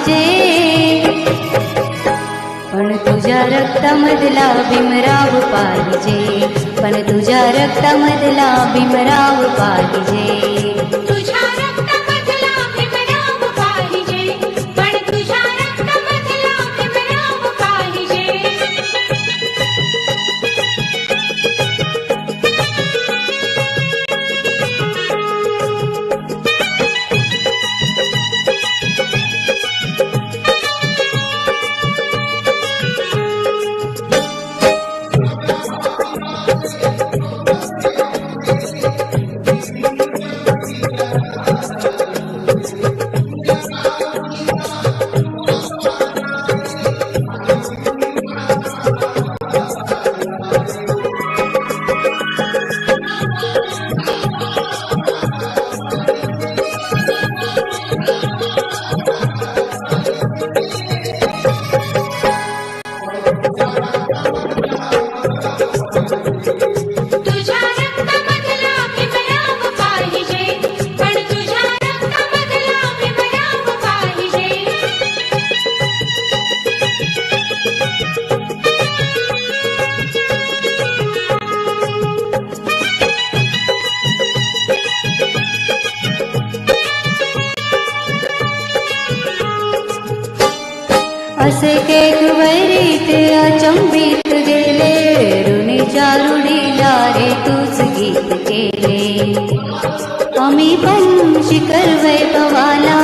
पाहिजे, पण तुझ्या रक्तामधला भीमराव पाहिजे, पण तुझ्या रक्तामधला भीमराव पाहिजे. तुझ्या रक्तामधला भीमराव पाहिजे, पण तुझ्या रक्तामधला भीमराव पाहिजे. तुझ्या रक्तामधला भीमराव पाहिजे, पण तुझ्या रक्तामधला भीमराव पाहिजे. असे केक वैरीत अचंबित गेले, ऋणीच्या रूढीला रे तूच गीत केले. आम्ही पण शिखर वैभवाला,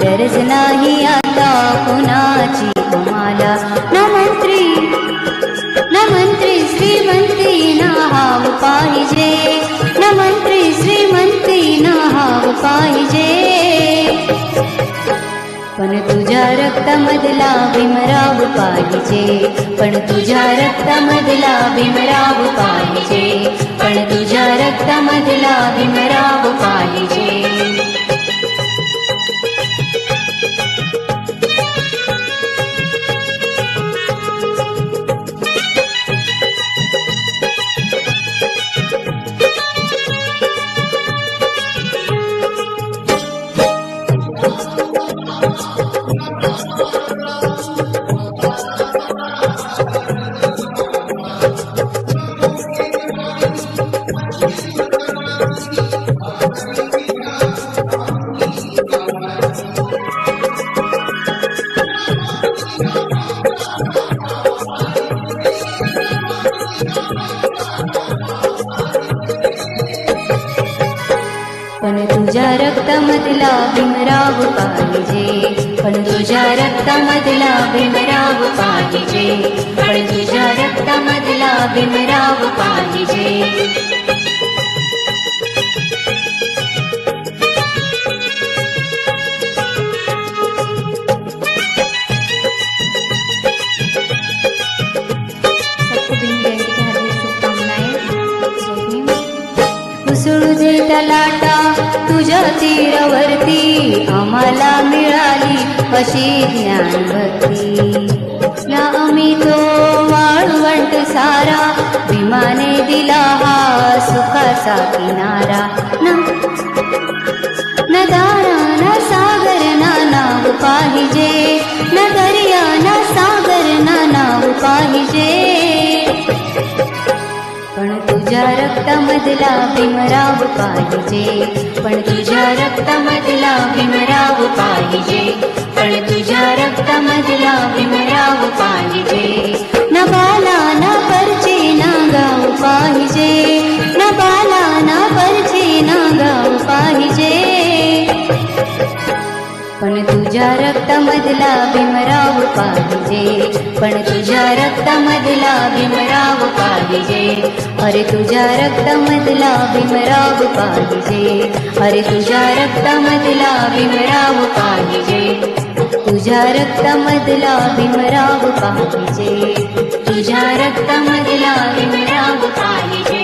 गरज नाही आता कुणाची आम्हाला. न मंत्री श्रीमंती नाव पाहिजे, न मंत्री श्रीमंती नाव पाहिजे, पण तुझ्या रक्तामधला भीमराव पाहिजे, पण तुझ्या रक्तामधला भीमराव पाहिजे, पण तुझ्या रक्तामधला भीमराव पाहिजे. पण तुझ्या रक्तामधला भीमराव पाहिजे, पण तुझ्या रक्तामधला भीमराव पाहिजे, पण तुझ्या रक्तामधला भीमराव पाहिजे. उसळू दे त्या लाटा तुझ्या तीरावरती, आम्हाला मिळाली अशी ज्ञानभक्ती. ला आम्ही तो वाळवंट सारा, भीमाने दिला हा सुखाचा किनारा. न दारा न सागर ना नाव पाहिजे, न दर्या न सागर ना नाव पाहिजे, पण तुझ्या रक्तामधला भीमराव पाहिजे, पण तुझ्या रक्तामधला भीमराव पाहिजे, पण तुझ्या रक्तामधला भीमराव पाहिजे. न बाला न परचे न गाव पाहिजे, न बाला न परचे न गाव पाहिजे, पण तुझ्या रक्तामधला भीमराव पाहिजे, पण तुझ्या रक्तामधला भीमराव पाहिजे. अरे तुझ्या रक्तामधला भीमराव पाहिजे, अरे तुझ्या रक्तामधला भीमराव पाहिजे, तुझ्या रक्तामधला भीमराव पाहिजे, तुझ्या रक्तामधला भीमराव पाहिजे.